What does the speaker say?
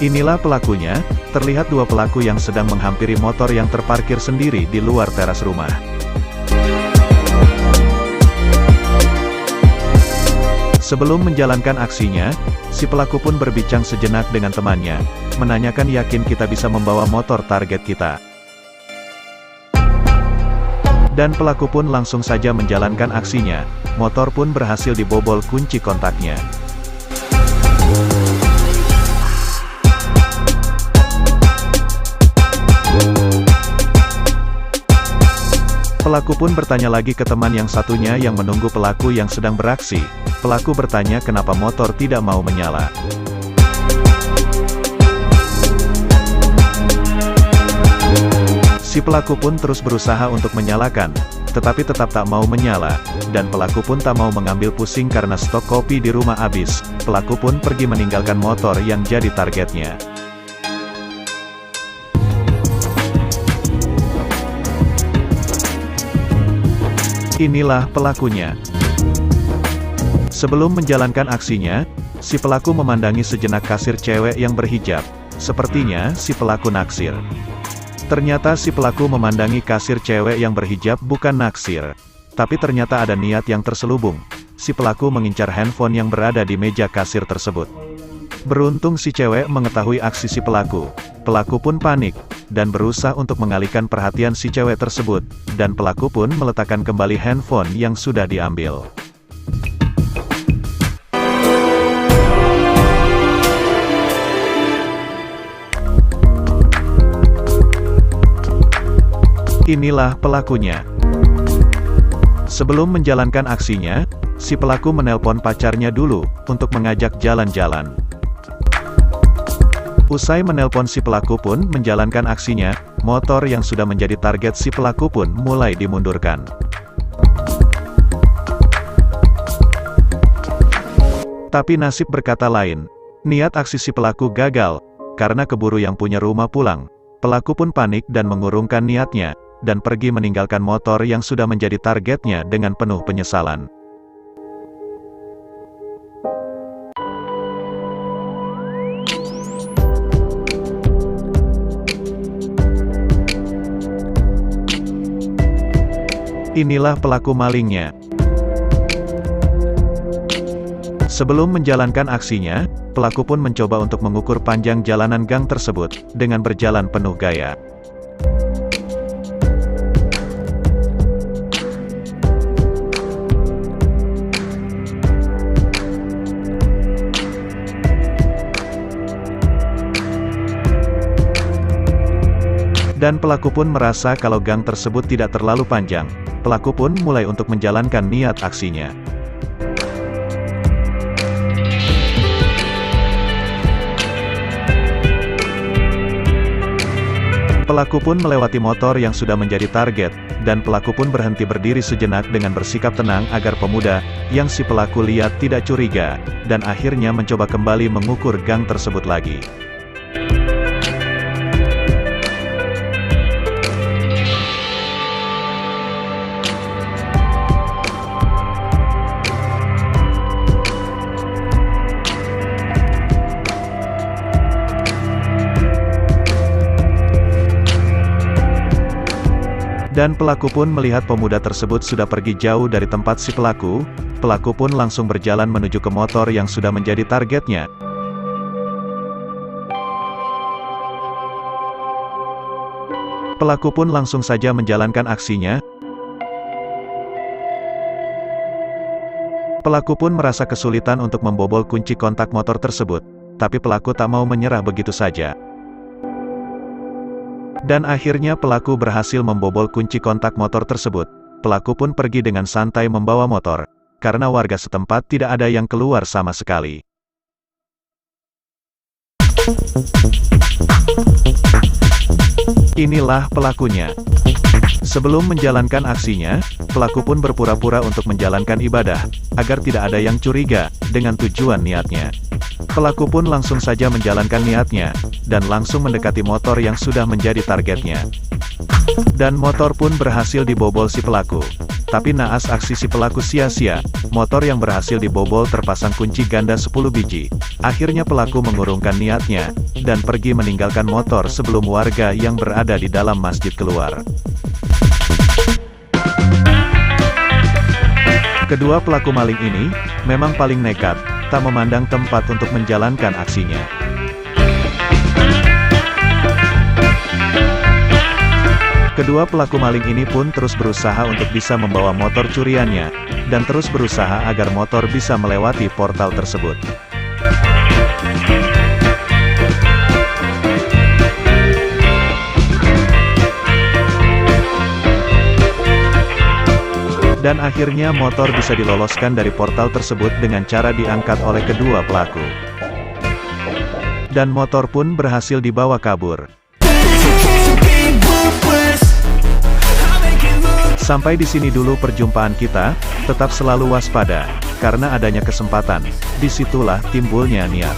Inilah pelakunya, terlihat dua pelaku yang sedang menghampiri motor yang terparkir sendiri di luar teras rumah. Sebelum menjalankan aksinya, si pelaku pun berbincang sejenak dengan temannya, menanyakan yakin kita bisa membawa motor target kita. Dan pelaku pun langsung saja menjalankan aksinya, motor pun berhasil dibobol kunci kontaknya. Pelaku pun bertanya lagi ke teman yang satunya yang menunggu pelaku yang sedang beraksi. Pelaku bertanya kenapa motor tidak mau menyala. Si pelaku pun terus berusaha untuk menyalakan, tetapi tetap tak mau menyala, dan pelaku pun tak mau mengambil pusing karena stok kopi di rumah habis. Pelaku pun pergi meninggalkan motor yang jadi targetnya. Inilah pelakunya. Sebelum menjalankan aksinya, si pelaku memandangi sejenak kasir cewek yang berhijab. Sepertinya si pelaku naksir. Ternyata si pelaku memandangi kasir cewek yang berhijab bukan naksir. Tapi ternyata ada niat yang terselubung. Si pelaku mengincar handphone yang berada di meja kasir tersebut. Beruntung si cewek mengetahui aksi si pelaku. Pelaku pun panik, dan berusaha untuk mengalihkan perhatian si cewek tersebut, dan pelaku pun meletakkan kembali handphone yang sudah diambil. Inilah pelakunya. Sebelum menjalankan aksinya, si pelaku menelpon pacarnya dulu, untuk mengajak jalan-jalan. Usai menelpon si pelaku pun menjalankan aksinya, motor yang sudah menjadi target si pelaku pun mulai dimundurkan. Tapi nasib berkata lain, niat aksi si pelaku gagal, karena keburu yang punya rumah pulang. Pelaku pun panik dan mengurungkan niatnya, dan pergi meninggalkan motor yang sudah menjadi targetnya dengan penuh penyesalan. Inilah pelaku malingnya. Sebelum menjalankan aksinya, pelaku pun mencoba untuk mengukur panjang jalanan gang tersebut, dengan berjalan penuh gaya. Dan pelaku pun merasa kalau gang tersebut tidak terlalu panjang. Pelaku pun mulai untuk menjalankan niat aksinya. Pelaku pun melewati motor yang sudah menjadi target, dan pelaku pun berhenti berdiri sejenak dengan bersikap tenang agar pemuda yang si pelaku lihat tidak curiga, dan akhirnya mencoba kembali mengukur gang tersebut lagi. Dan pelaku pun melihat pemuda tersebut sudah pergi jauh dari tempat si pelaku. Pelaku pun langsung berjalan menuju ke motor yang sudah menjadi targetnya. Pelaku pun langsung saja menjalankan aksinya. Pelaku pun merasa kesulitan untuk membobol kunci kontak motor tersebut, tapi pelaku tak mau menyerah begitu saja. Dan akhirnya pelaku berhasil membobol kunci kontak motor tersebut. Pelaku pun pergi dengan santai membawa motor, karena warga setempat tidak ada yang keluar sama sekali. Inilah pelakunya. Sebelum menjalankan aksinya, pelaku pun berpura-pura untuk menjalankan ibadah, agar tidak ada yang curiga, dengan tujuan niatnya. Pelaku pun langsung saja menjalankan niatnya, dan langsung mendekati motor yang sudah menjadi targetnya. Dan motor pun berhasil dibobol si pelaku. Tapi naas aksi si pelaku sia-sia, motor yang berhasil dibobol terpasang kunci ganda 10 biji. Akhirnya pelaku mengurungkan niatnya, dan pergi meninggalkan motor sebelum warga yang berada di dalam masjid keluar. Kedua pelaku maling ini, memang paling nekat, tak memandang tempat untuk menjalankan aksinya. Kedua pelaku maling ini pun terus berusaha untuk bisa membawa motor curiannya, dan terus berusaha agar motor bisa melewati portal tersebut. Dan akhirnya motor bisa diloloskan dari portal tersebut dengan cara diangkat oleh kedua pelaku. Dan motor pun berhasil dibawa kabur. Sampai di sini dulu perjumpaan kita, tetap selalu waspada, karena adanya kesempatan, disitulah timbulnya niat.